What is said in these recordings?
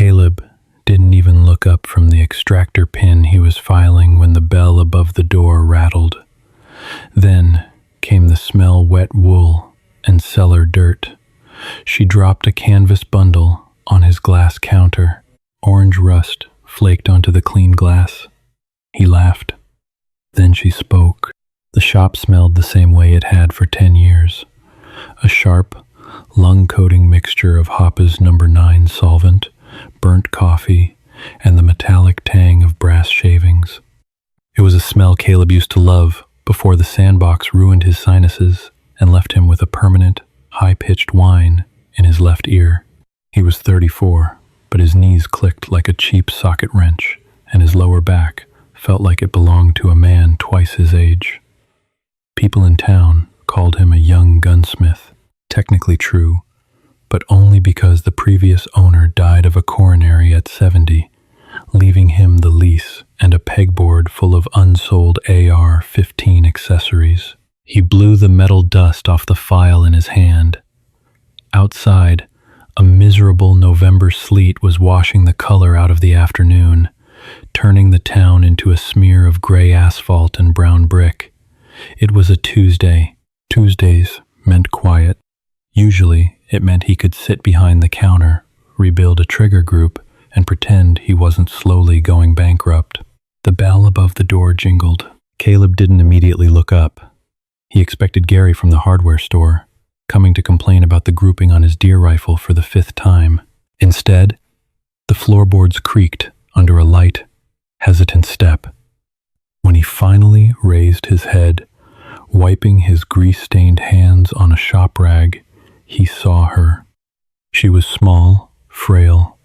Caleb didn't even look up from the extractor pin he was filing when the bell above the door rattled. Then came the smell wet wool and cellar dirt. She dropped a canvas bundle on his glass counter. Orange rust flaked onto the clean glass. He laughed. Then she spoke. The shop smelled the same way it had for 10 years. A sharp, lung-coating mixture of Hoppe's No. 9 solvent, burnt coffee, and the metallic tang of brass shavings. It was a smell Caleb used to love before the sandbox ruined his sinuses and left him with a permanent, high-pitched whine in his left ear. He was 34, but his knees clicked like a cheap socket wrench, and his lower back felt like it belonged to a man twice his age. People in town called him a young gunsmith, technically true, but only because the previous owner died of a coronary at 70, leaving him the lease and a pegboard full of unsold AR-15 accessories. He blew the metal dust off the file in his hand. Outside, a miserable November sleet was washing the color out of the afternoon, turning the town into a smear of gray asphalt and brown brick. It was a Tuesday. Tuesdays meant quiet. Usually, it meant he could sit behind the counter, rebuild a trigger group, and pretend he wasn't slowly going bankrupt. The bell above the door jingled. Caleb didn't immediately look up. He expected Gary from the hardware store, coming to complain about the grouping on his deer rifle for the 5th time. Instead, the floorboards creaked under a light, hesitant step. When he finally raised his head, wiping his grease-stained hands on a shop rag, he saw her. She was small, frail,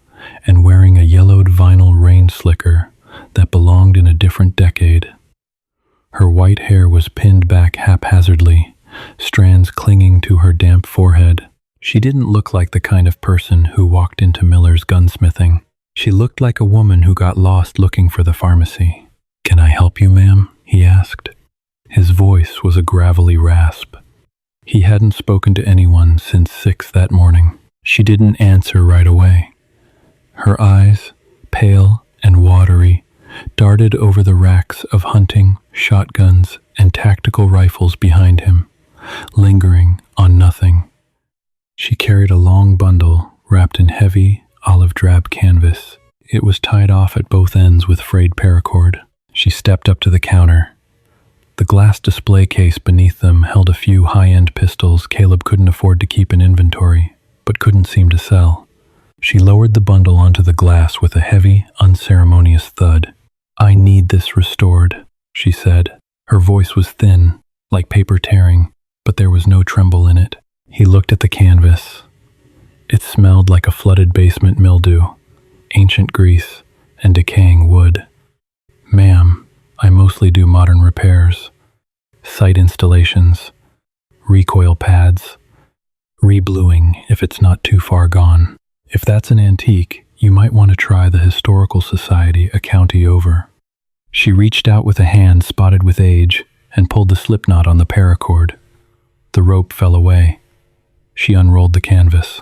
and wearing a yellowed vinyl rain slicker that belonged in a different decade. Her white hair was pinned back haphazardly, strands clinging to her damp forehead. She didn't look like the kind of person who walked into Miller's gunsmithing. She looked like a woman who got lost looking for the pharmacy. "Can I help you, ma'am?" he asked. His voice was a gravelly rasp. He hadn't spoken to anyone since 6 that morning. She didn't answer right away. Her eyes, pale and watery, darted over the racks of hunting, shotguns, and tactical rifles behind him, lingering on nothing. She carried a long bundle wrapped in heavy, olive-drab canvas. It was tied off at both ends with frayed paracord. She stepped up to the counter. The glass display case beneath them held a few high-end pistols Caleb couldn't afford to keep in inventory, but couldn't seem to sell. She lowered the bundle onto the glass with a heavy, unceremonious thud. "I need this restored," she said. Her voice was thin, like paper tearing, but there was no tremble in it. He looked at the canvas. It smelled like a flooded basement mildew, ancient grease, and decaying wood. "Ma'am, I mostly do modern repairs, sight installations, recoil pads, rebluing if it's not too far gone. If that's an antique, you might want to try the Historical Society a county over." She reached out with a hand spotted with age and pulled the slip knot on the paracord. The rope fell away. She unrolled the canvas.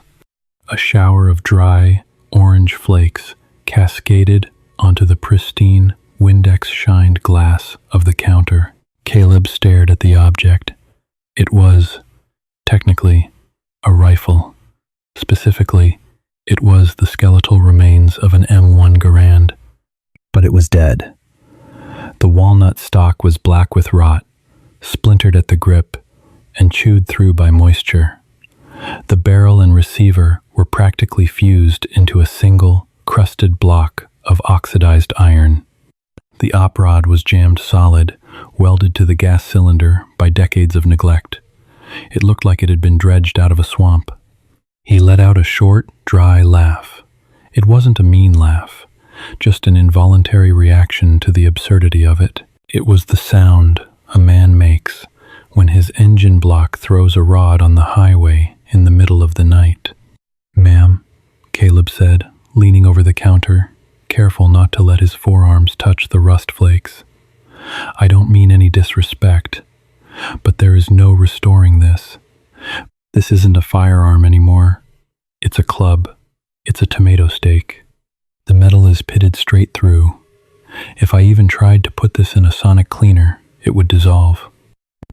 A shower of dry, orange flakes cascaded onto the pristine, Windex-shined glass of the counter. Caleb stared at the object. It was, technically, a rifle. Specifically, it was the skeletal remains of an M1 Garand. But it was dead. The walnut stock was black with rot, splintered at the grip, and chewed through by moisture. The barrel and receiver were practically fused into a single, crusted block of oxidized iron. The op rod was jammed solid, welded to the gas cylinder by decades of neglect. It looked like it had been dredged out of a swamp. He let out a short, dry laugh. It wasn't a mean laugh, just an involuntary reaction to the absurdity of it. It was the sound a man makes when his engine block throws a rod on the highway in the middle of the night. "Ma'am," Caleb said, leaning over the counter, careful not to let his forearms touch the rust flakes. "I don't mean any disrespect, but there is no restoring this. This isn't a firearm anymore. It's a club. It's a tomato stake. The metal is pitted straight through. If I even tried to put this in a sonic cleaner, it would dissolve.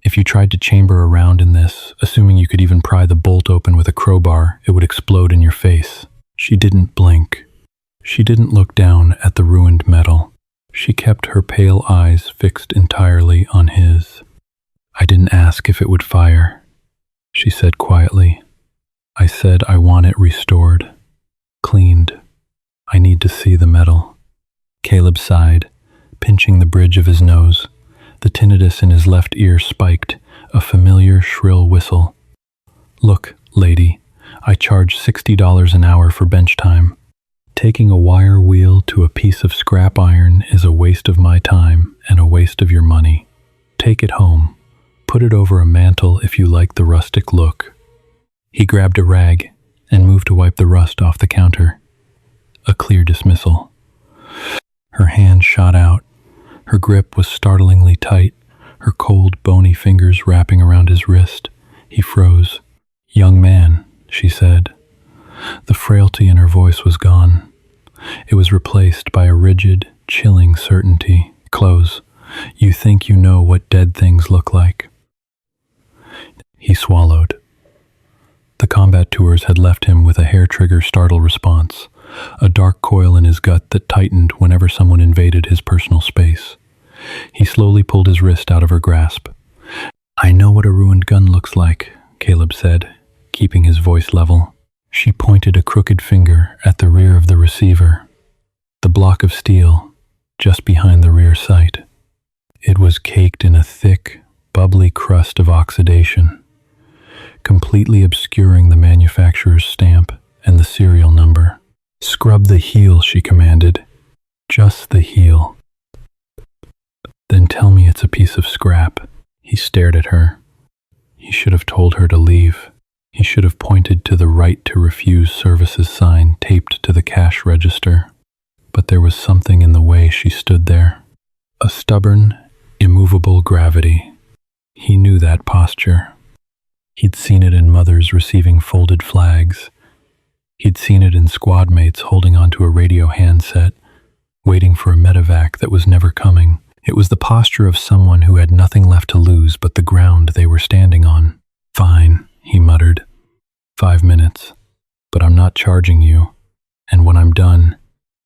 If you tried to chamber around in this, assuming you could even pry the bolt open with a crowbar, it would explode in your face." She didn't blink. She didn't look down at the ruined metal. She kept her pale eyes fixed entirely on his. "I didn't ask if it would fire," she said quietly. "I said I want it restored, cleaned. I need to see the metal." Caleb sighed, pinching the bridge of his nose. The tinnitus in his left ear spiked, a familiar shrill whistle. "Look, lady, I charge $60 an hour for bench time. Taking a wire wheel to a piece of scrap iron is a waste of my time and a waste of your money. Take it home. Put it over a mantle if you like the rustic look." He grabbed a rag and moved to wipe the rust off the counter. A clear dismissal. Her hand shot out. Her grip was startlingly tight, her cold, bony fingers wrapping around his wrist. He froze. "Young man," she said. The frailty in her voice was gone. It was replaced by a rigid, chilling certainty. "Close. You think you know what dead things look like." He swallowed. The combat tours had left him with a hair-trigger startle response, a dark coil in his gut that tightened whenever someone invaded his personal space. He slowly pulled his wrist out of her grasp. "I know what a ruined gun looks like," Caleb said, keeping his voice level. She pointed a crooked finger at the rear of the receiver, the block of steel just behind the rear sight. It was caked in a thick, bubbly crust of oxidation, completely obscuring the manufacturer's stamp and the serial number. "Scrub the heel," she commanded. "Just the heel. Then tell me it's a piece of scrap." He stared at her. He should have told her to leave. He should have pointed to the right to refuse services sign taped to the cash register. But there was something in the way she stood there. A stubborn, immovable gravity. He knew that posture. He'd seen it in mothers receiving folded flags. He'd seen it in squad mates holding onto a radio handset, waiting for a medevac that was never coming. It was the posture of someone who had nothing left to lose but the ground they were standing on. "Fine," he muttered. 5 minutes. But I'm not charging you. And when I'm done,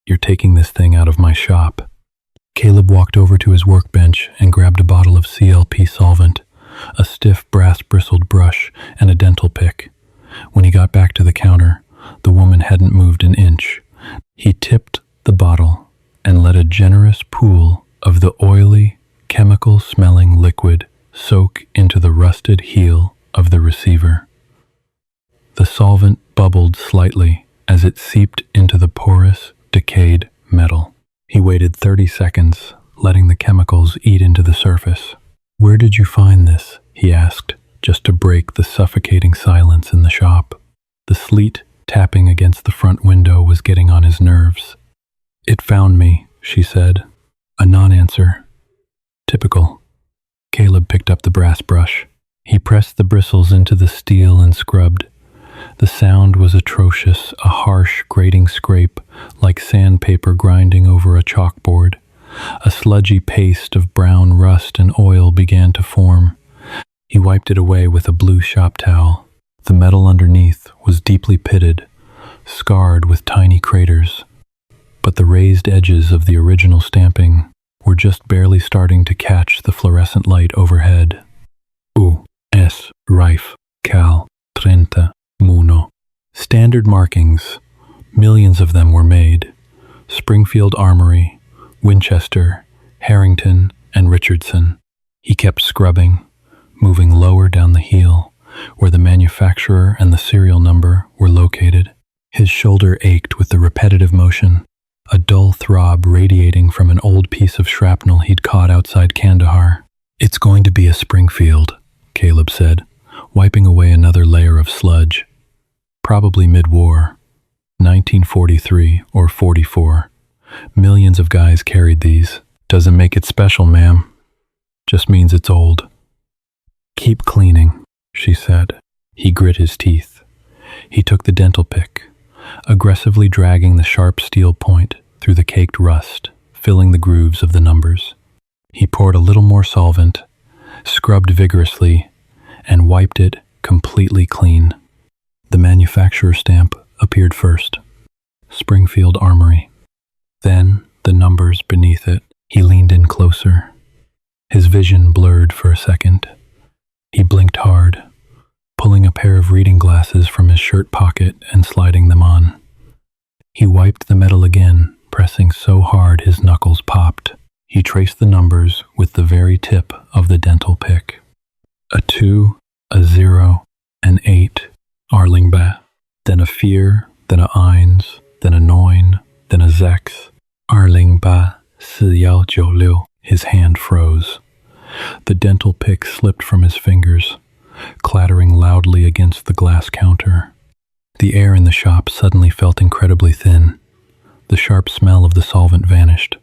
you're taking this thing out of my shop." Caleb walked over to his workbench and grabbed a bottle of CLP solvent, a stiff brass-bristled brush, and a dental pick. When he got back to the counter, the woman hadn't moved an inch. He tipped the bottle and let a generous pool of the oily, chemical-smelling liquid soak into the rusted heel of the receiver. The solvent bubbled slightly as it seeped into the porous, decayed metal. He waited 30 seconds, letting the chemicals eat into the surface. "Where did you find this?" he asked, just to break the suffocating silence in the shop. The sleet tapping against the front window was getting on his nerves. "It found me," she said. A non-answer. Typical. Caleb picked up the brass brush. He pressed the bristles into the steel and scrubbed. The sound was atrocious, a harsh, grating scrape, like sandpaper grinding over a chalkboard. A sludgy paste of brown rust and oil began to form. He wiped it away with a blue shop towel. The metal underneath was deeply pitted, scarred with tiny craters. But the raised edges of the original stamping were just barely starting to catch the fluorescent light overhead. U.S. Rife. Cal. 30. Muno. Standard markings. Millions of them were made. Springfield Armory, Winchester, Harrington, and Richardson. He kept scrubbing, moving lower down the heel, where the manufacturer and the serial number were located. His shoulder ached with the repetitive motion, a dull throb radiating from an old piece of shrapnel he'd caught outside Kandahar. "It's going to be a Springfield," Caleb said, wiping away another layer of sludge. "Probably mid-war, 1943 or 44. Millions of guys carried these. Doesn't make it special, ma'am. Just means it's old." "Keep cleaning," she said. He grit his teeth. He took the dental pick, aggressively dragging the sharp steel point through the caked rust, filling the grooves of the numbers. He poured a little more solvent, scrubbed vigorously, and wiped it completely clean. The manufacturer stamp appeared first. Springfield Armory. Then the numbers beneath it. He leaned in closer. His vision blurred for a second. He blinked hard, pulling a pair of reading glasses from his shirt pocket and sliding them on. He wiped the metal again, pressing so hard his knuckles popped. He traced the numbers with the very tip of the dental pick. A 2, a 0, an 8, Arlingba. Then a 4, then a 1, then a 9, then a 6. Arlingba 4196. His hand froze. The dental pick slipped from his fingers, clattering loudly against the glass counter. The air in the shop suddenly felt incredibly thin. The sharp smell of the solvent vanished,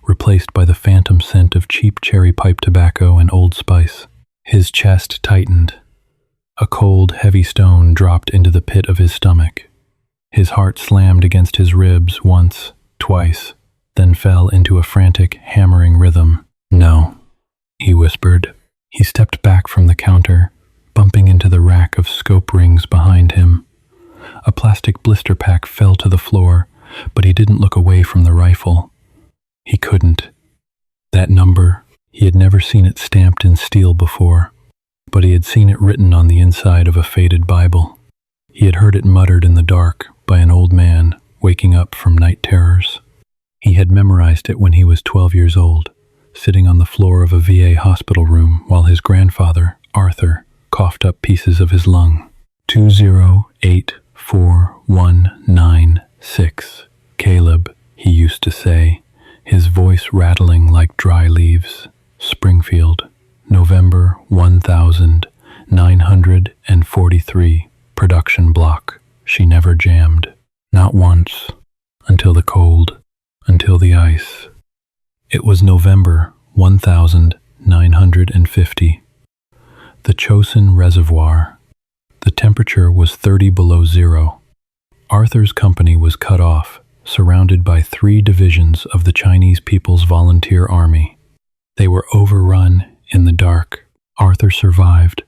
replaced by the phantom scent of cheap cherry pipe tobacco and Old Spice. His chest tightened. A cold, heavy stone dropped into the pit of his stomach. His heart slammed against his ribs once, twice, then fell into a frantic, hammering rhythm. "No," he whispered. He stepped back from the counter, bumping into the rack of scope rings behind him. A plastic blister pack fell to the floor, but he didn't look away from the rifle. He couldn't. That number, he had never seen it stamped in steel before, but he had seen it written on the inside of a faded Bible. He had heard it muttered in the dark by an old man waking up from night terrors. He had memorized it when he was 12 years old, sitting on the floor of a VA hospital room while his grandfather, Arthur, coughed up pieces of his lung. 2084196. Caleb, he used to say, his voice rattling like dry leaves. Springfield, November 1943. Production block. She never jammed. Not once. Until the cold. Until the ice. It was November 1950. The Chosin Reservoir. The temperature was 30 below zero. Arthur's company was cut off, surrounded by 3 divisions of the Chinese People's Volunteer Army. They were overrun in the dark. Arthur survived.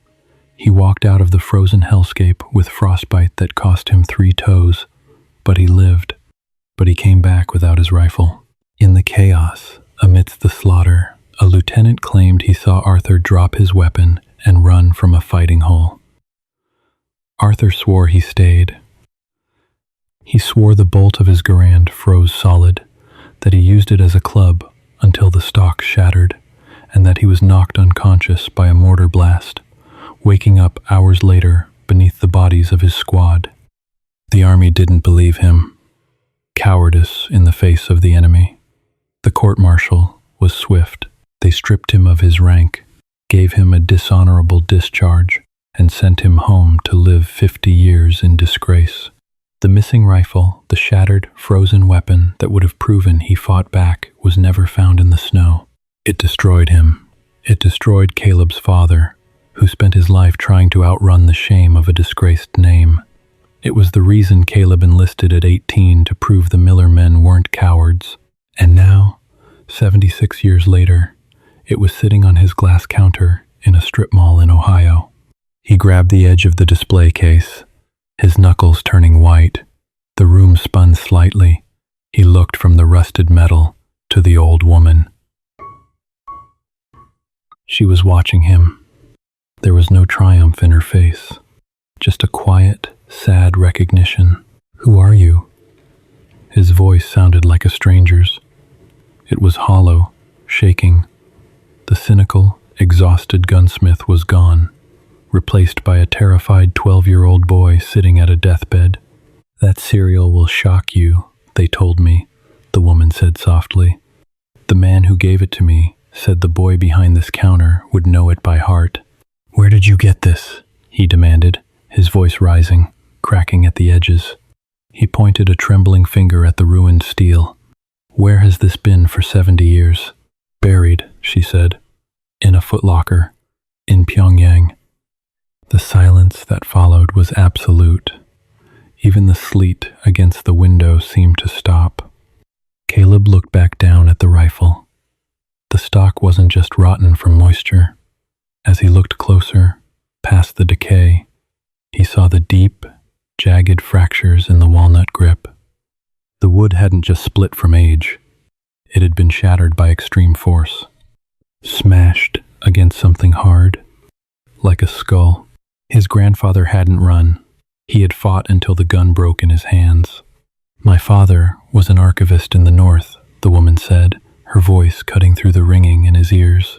He walked out of the frozen hellscape with frostbite that cost him 3 toes, but he lived. But he came back without his rifle. In the chaos, amidst the slaughter, a lieutenant claimed he saw Arthur drop his weapon and run from a fighting hole. Arthur swore he stayed. He swore the bolt of his Garand froze solid, that he used it as a club until the stock shattered, and that he was knocked unconscious by a mortar blast, waking up hours later beneath the bodies of his squad. The army didn't believe him. Cowardice in the face of the enemy. The court-martial was swift. They stripped him of his rank, gave him a dishonorable discharge, and sent him home to live 50 years in disgrace. The missing rifle, the shattered, frozen weapon that would have proven he fought back, was never found in the snow. It destroyed him. It destroyed Caleb's father, who spent his life trying to outrun the shame of a disgraced name. It was the reason Caleb enlisted at 18 to prove the Miller men weren't cowards. And now, 76 years later, it was sitting on his glass counter in a strip mall in Ohio. He grabbed the edge of the display case, his knuckles turning white. The room spun slightly. He looked from the rusted metal to the old woman. She was watching him. There was no triumph in her face, just a quiet, sad recognition. "Who are you?" His voice sounded like a stranger's. It was hollow, shaking. The cynical, exhausted gunsmith was gone, replaced by a terrified 12-year-old boy sitting at a deathbed. "That cereal will shock you," they told me, the woman said softly. "The man who gave it to me said the boy behind this counter would know it by heart." "Where did you get this?" he demanded, his voice rising, cracking at the edges. He pointed a trembling finger at the ruined steel. "Where has this been for 70 years? "Buried," she said. "In a footlocker. In Pyongyang." The silence that followed was absolute. Even the sleet against the window seemed to stop. Caleb looked back down at the rifle. The stock wasn't just rotten from moisture. As he looked closer, past the decay, he saw the deep, jagged fractures in the walnut grip. The wood hadn't just split from age. It had been shattered by extreme force, smashed against something hard, like a skull. His grandfather hadn't run. He had fought until the gun broke in his hands. "My father was an archivist in the North," the woman said, her voice cutting through the ringing in his ears.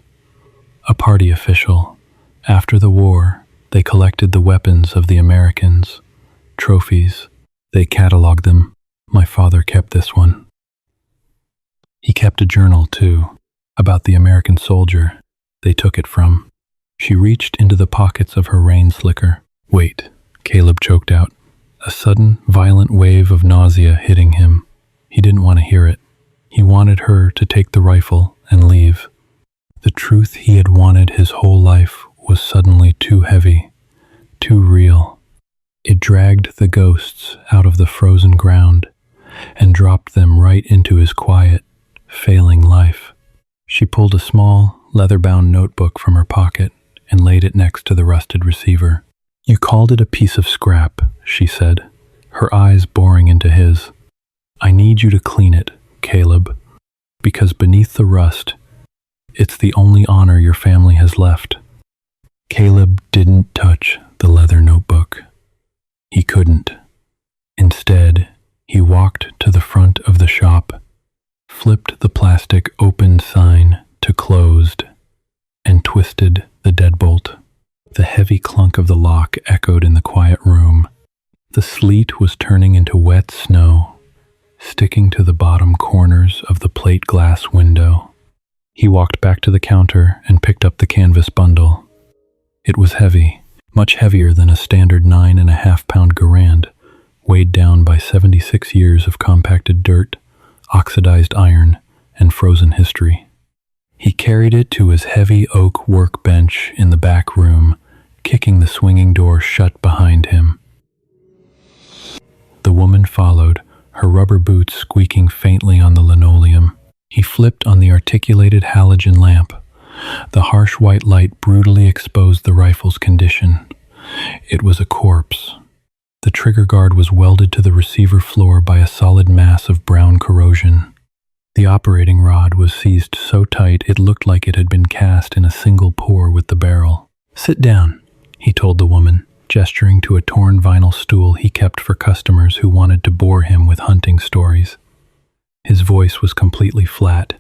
"A party official. After the war, they collected the weapons of the Americans, trophies. They cataloged them. My father kept this one. He kept a journal, too, about the American soldier they took it from." She reached into the pockets of her rain slicker. "Wait," Caleb choked out, a sudden, violent wave of nausea hitting him. He didn't want to hear it. He wanted her to take the rifle and leave. The truth he had wanted his whole life was suddenly too heavy, too real. It dragged the ghosts out of the frozen ground and dropped them right into his quiet, failing life. She pulled a small, leather-bound notebook from her pocket and laid it next to the rusted receiver. "You called it a piece of scrap," she said, her eyes boring into his. "I need you to clean it, Caleb, because beneath the rust, it's the only honor your family has left." Caleb didn't touch the leather notebook. He couldn't. Instead, he walked to the front of the shop, flipped the plastic opened sign to closed, and twisted the deadbolt. The heavy clunk of the lock echoed in the quiet room. The sleet was turning into wet snow, sticking to the bottom corners of the plate glass window. He walked back to the counter and picked up the canvas bundle. It was heavy, much heavier than a standard 9.5-pound Garand, weighed down by 76 years of compacted dirt, oxidized iron, and frozen history. He carried it to his heavy oak workbench in the back room, kicking the swinging door shut behind him. The woman followed, her rubber boots squeaking faintly on the linoleum. He flipped on the articulated halogen lamp. The harsh white light brutally exposed the rifle's condition. It was a corpse. The trigger guard was welded to the receiver floor by a solid mass of brown corrosion. The operating rod was seized so tight it looked like it had been cast in a single pour with the barrel. "Sit down," he told the woman, gesturing to a torn vinyl stool he kept for customers who wanted to bore him with hunting stories. His voice was completely flat.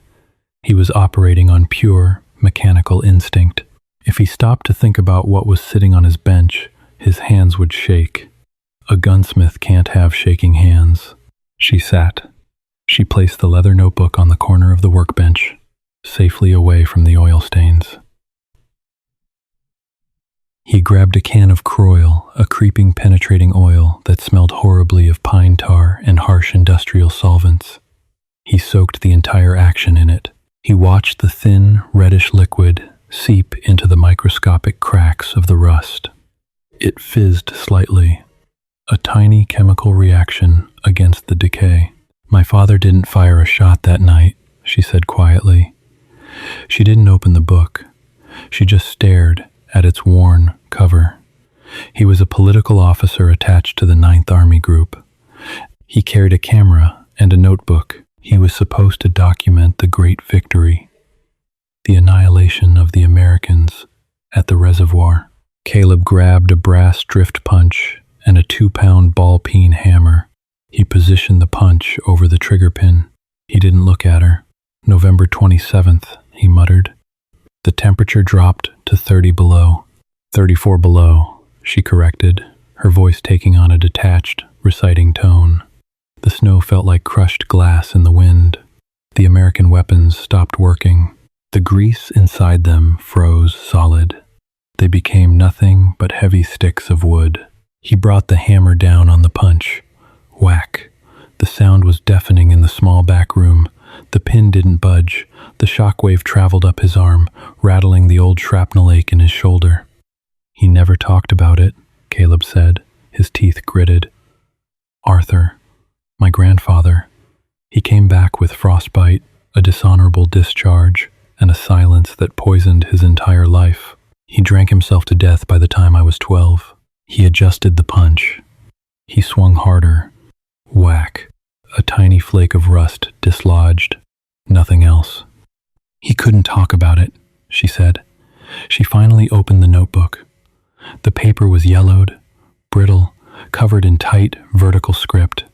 He was operating on pure, mechanical instinct. If he stopped to think about what was sitting on his bench, his hands would shake. A gunsmith can't have shaking hands. She sat. She placed the leather notebook on the corner of the workbench, safely away from the oil stains. He grabbed a can of Croil, a creeping, penetrating oil that smelled horribly of pine tar and harsh industrial solvents. He soaked the entire action in it. He watched the thin, reddish liquid seep into the microscopic cracks of the rust. It fizzed slightly, a tiny chemical reaction against the decay. "My father didn't fire a shot that night," she said quietly. She didn't open the book. She just stared at its worn cover. He was a political officer attached to the 9th Army Group. He carried a camera and a notebook. He was supposed to document the great victory, the annihilation of the Americans at the reservoir. Caleb grabbed a brass drift punch and a 2-pound ball-peen hammer. He positioned the punch over the trigger pin. He didn't look at her. "November 27th, he muttered. The temperature dropped to 30 below. 34 below, she corrected, her voice taking on a detached, reciting tone. The snow felt like crushed glass in the wind. The American weapons stopped working. The grease inside them froze solid. They became nothing but heavy sticks of wood. He brought the hammer down on the punch. Whack. The sound was deafening in the small back room. The pin didn't budge. The shockwave traveled up his arm, rattling the old shrapnel ache in his shoulder. "He never talked about it," Caleb said, his teeth gritted. Arthur, my grandfather. He came back with frostbite, a dishonorable discharge, and a silence that poisoned his entire life. He drank himself to death by the time I was 12. He adjusted the punch. He swung harder. Whack. A tiny flake of rust dislodged. Nothing else. He couldn't talk about it, she said. She finally opened the notebook. The paper was yellowed, brittle, covered in tight, vertical script.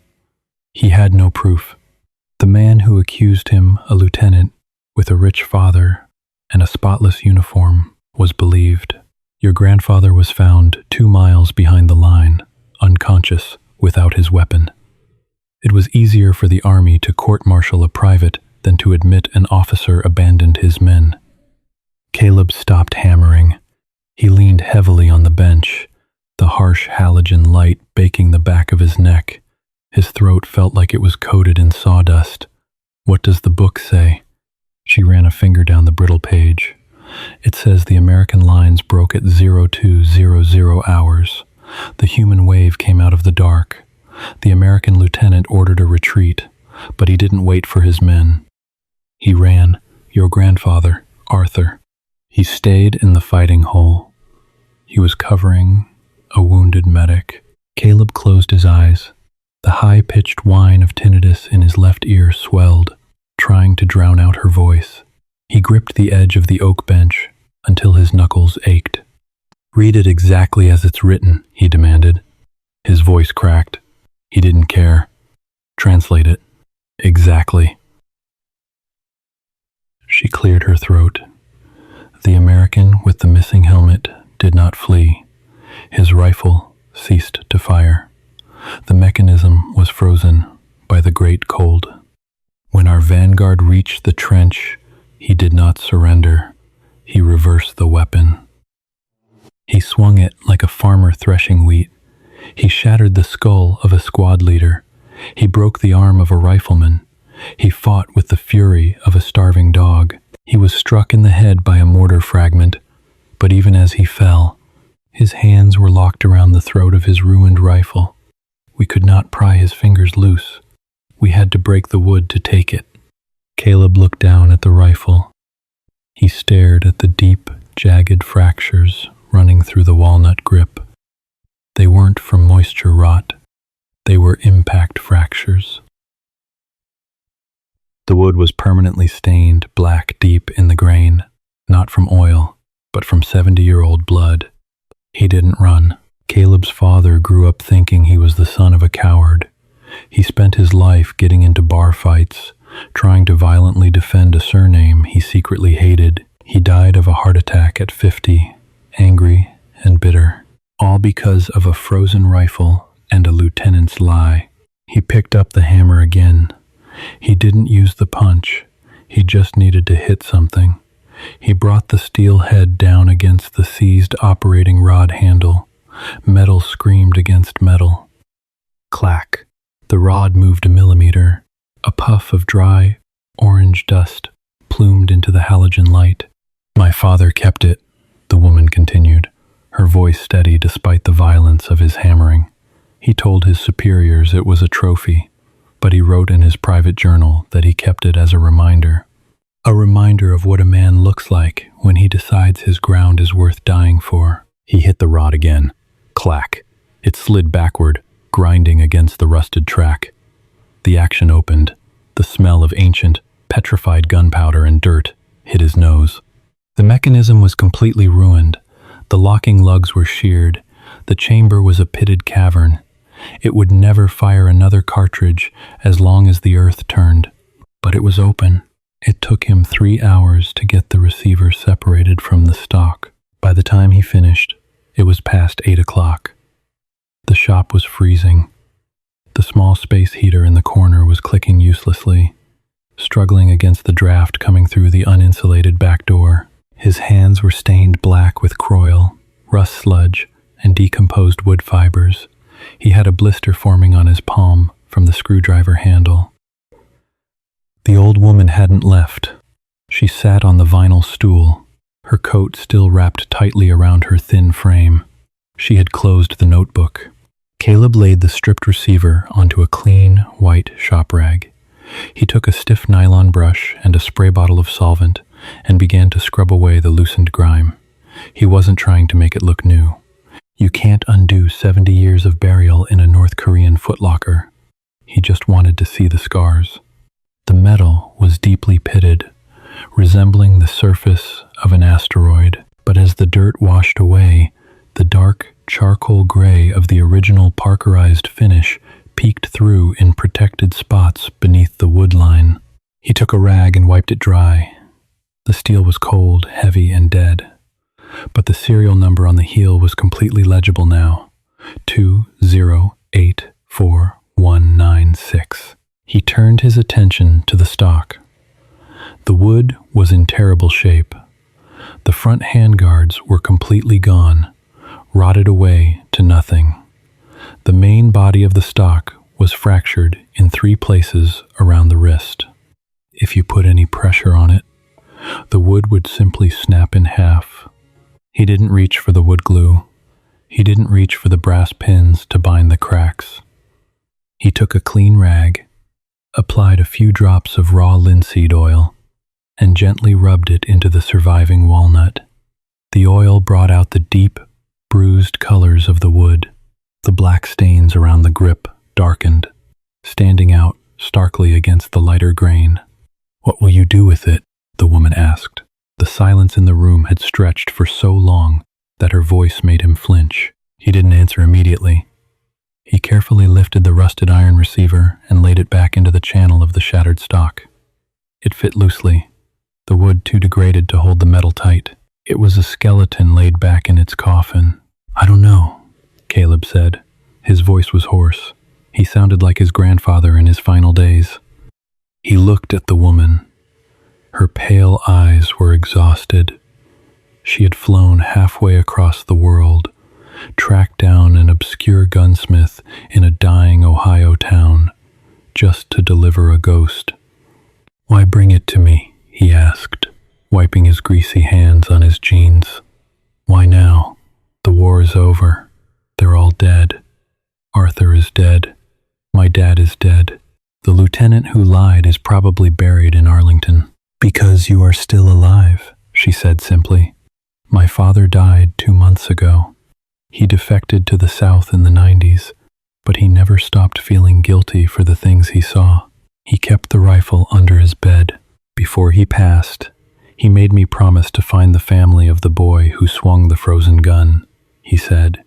He had no proof. The man who accused him, a lieutenant with a rich father and a spotless uniform, was believed. Your grandfather was found 2 miles behind the line, unconscious, without his weapon. It was easier for the army to court-martial a private than to admit an officer abandoned his men. Caleb stopped hammering. He leaned heavily on the bench, the harsh halogen light baking the back of his neck. His throat felt like it was coated in sawdust. What does the book say? She ran a finger down the brittle page. It says the American lines broke at 0200 hours. The human wave came out of the dark. The American lieutenant ordered a retreat, but he didn't wait for his men. He ran. Your grandfather, Arthur. He stayed in the fighting hole. He was covering a wounded medic. Caleb closed his eyes. The high-pitched whine of tinnitus in his left ear swelled, trying to drown out her voice. He gripped the edge of the oak bench until his knuckles ached. "Read it exactly as it's written," he demanded. His voice cracked. He didn't care. "Translate it. Exactly." She cleared her throat. The American with the missing helmet did not flee. His rifle ceased to fire. The mechanism was frozen by the great cold. When our vanguard reached the trench, he did not surrender. He reversed the weapon. He swung it like a farmer threshing wheat. He shattered the skull of a squad leader. He broke the arm of a rifleman. He fought with the fury of a starving dog. He was struck in the head by a mortar fragment, but even as he fell, his hands were locked around the throat of his ruined rifle. We could not pry his fingers loose. We had to break the wood to take it. Caleb looked down at the rifle. He stared at the deep, jagged fractures running through the walnut grip. They weren't from moisture rot. They were impact fractures. The wood was permanently stained black deep in the grain, not from oil, but from 70-year-old blood. He didn't run. Caleb's father grew up thinking he was the son of a coward. He spent his life getting into bar fights, trying to violently defend a surname he secretly hated. He died of a heart attack at 50, angry and bitter, all because of a frozen rifle and a lieutenant's lie. He picked up the hammer again. He didn't use the punch. He just needed to hit something. He brought the steel head down against the seized operating rod handle. Metal screamed against metal. Clack. The rod moved a millimeter. A puff of dry, orange dust plumed into the halogen light. "My father kept it," the woman continued, her voice steady despite the violence of his hammering. "He told his superiors it was a trophy, but he wrote in his private journal that he kept it as a reminder of what a man looks like when he decides his ground is worth dying for." He hit the rod again. Clack. It slid backward, grinding against the rusted track. The action opened. The smell of ancient, petrified gunpowder and dirt hit his nose. The mechanism was completely ruined. The locking lugs were sheared. The chamber was a pitted cavern. It would never fire another cartridge as long as the earth turned. But it was open. It took him 3 hours to get the receiver separated from the stock. By the time he finished, it was past 8 o'clock. The shop was freezing. The small space heater in the corner was clicking uselessly, struggling against the draft coming through the uninsulated back door. His hands were stained black with croil, rust sludge, and decomposed wood fibers. He had a blister forming on his palm from the screwdriver handle. The old woman hadn't left. She sat on the vinyl stool, her coat still wrapped tightly around her thin frame. She had closed the notebook. Caleb laid the stripped receiver onto a clean, white shop rag. He took a stiff nylon brush and a spray bottle of solvent and began to scrub away the loosened grime. He wasn't trying to make it look new. You can't undo 70 years of burial in a North Korean footlocker. He just wanted to see the scars. The metal was deeply pitted, resembling the surface of an asteroid, but as the dirt washed away, the dark charcoal gray of the original parkerized finish peeked through in protected spots beneath the wood line. He took a rag and wiped it dry. The steel was cold, heavy, and dead, but the serial number on the heel was completely legible now. 2084196. He turned his attention to the stock. The wood was in terrible shape. The front handguards were completely gone, rotted away to nothing. The main body of the stock was fractured in 3 places around the wrist. If you put any pressure on it, the wood would simply snap in half. He didn't reach for the wood glue. He didn't reach for the brass pins to bind the cracks. He took a clean rag, applied a few drops of raw linseed oil, and gently rubbed it into the surviving walnut. The oil brought out the deep, bruised colors of the wood. The black stains around the grip darkened, standing out starkly against the lighter grain. "What will you do with it?" the woman asked. The silence in the room had stretched for so long that her voice made him flinch. He didn't answer immediately. He carefully lifted the rusted iron receiver and laid it back into the channel of the shattered stock. It fit loosely, the wood too degraded to hold the metal tight. It was a skeleton laid back in its coffin. "I don't know," Caleb said. His voice was hoarse. He sounded like his grandfather in his final days. He looked at the woman. Her pale eyes were exhausted. She had flown halfway across the world, tracked down an obscure gunsmith in a dying Ohio town, just to deliver a ghost. "Why bring it to me?" he asked, wiping his greasy hands on his jeans. "Why now? The war is over. They're all dead. Arthur is dead. My dad is dead. The lieutenant who lied is probably buried in Arlington." "Because you are still alive," she said simply. "My father died 2 months ago. He defected to the South in the 90s, but he never stopped feeling guilty for the things he saw. He kept the rifle under his bed. Before he passed, he made me promise to find the family of the boy who swung the frozen gun," he said.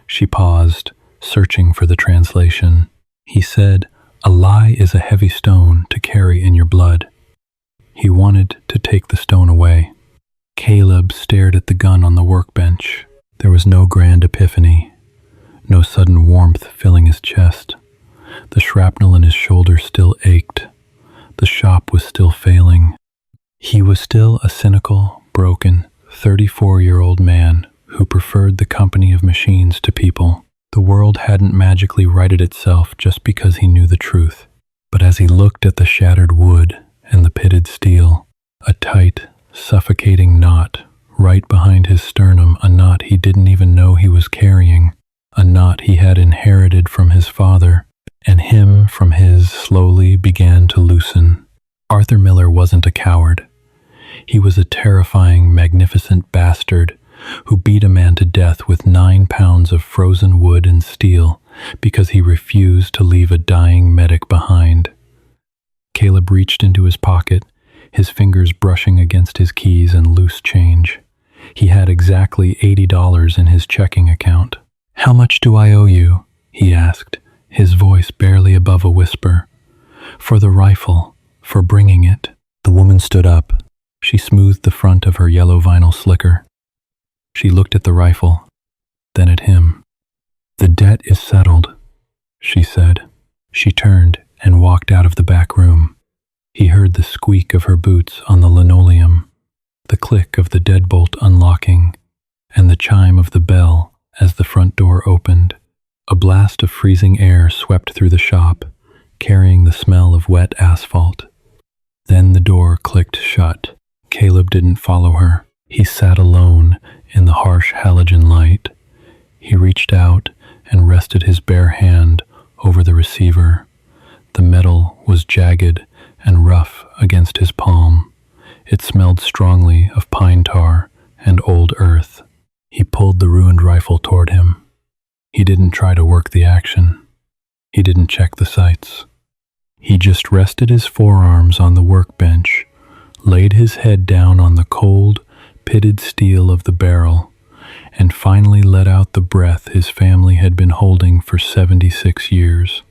She paused, searching for the translation. "He said, 'A lie is a heavy stone to carry in your blood.' He wanted to take the stone away." Caleb stared at the gun on the workbench. There was no grand epiphany, no sudden warmth filling his chest. The shrapnel in his shoulder still ached. The shop was still failing. He was still a cynical, broken, 34-year-old man who preferred the company of machines to people. The world hadn't magically righted itself just because he knew the truth. But as he looked at the shattered wood and the pitted steel, a tight, suffocating knot right behind his sternum, a knot he didn't even know he was carrying, a knot he had inherited from his father, and him from his, slowly began to loosen. Arthur Miller wasn't a coward. He was a terrifying, magnificent bastard who beat a man to death with 9 pounds of frozen wood and steel because he refused to leave a dying medic behind. Caleb reached into his pocket, his fingers brushing against his keys and loose change. He had exactly $80 in his checking account. "How much do I owe you?" he asked, his voice barely above a whisper. "For the rifle, for bringing it." The woman stood up. She smoothed the front of her yellow vinyl slicker. She looked at the rifle, then at him. "The debt is settled," she said. She turned and walked out of the back room. He heard the squeak of her boots on the linoleum, the click of the deadbolt unlocking, and the chime of the bell as the front door opened. A blast of freezing air swept through the shop, carrying the smell of wet asphalt. Then the door clicked shut. Caleb didn't follow her. He sat alone in the harsh halogen light. He reached out and rested his bare hand over the receiver. The metal was jagged and rough against his palm. It smelled strongly of pine tar and old earth. He pulled the ruined rifle toward him. He didn't try to work the action. He didn't check the sights. He just rested his forearms on the workbench, laid his head down on the cold, pitted steel of the barrel, and finally let out the breath his family had been holding for 76 years.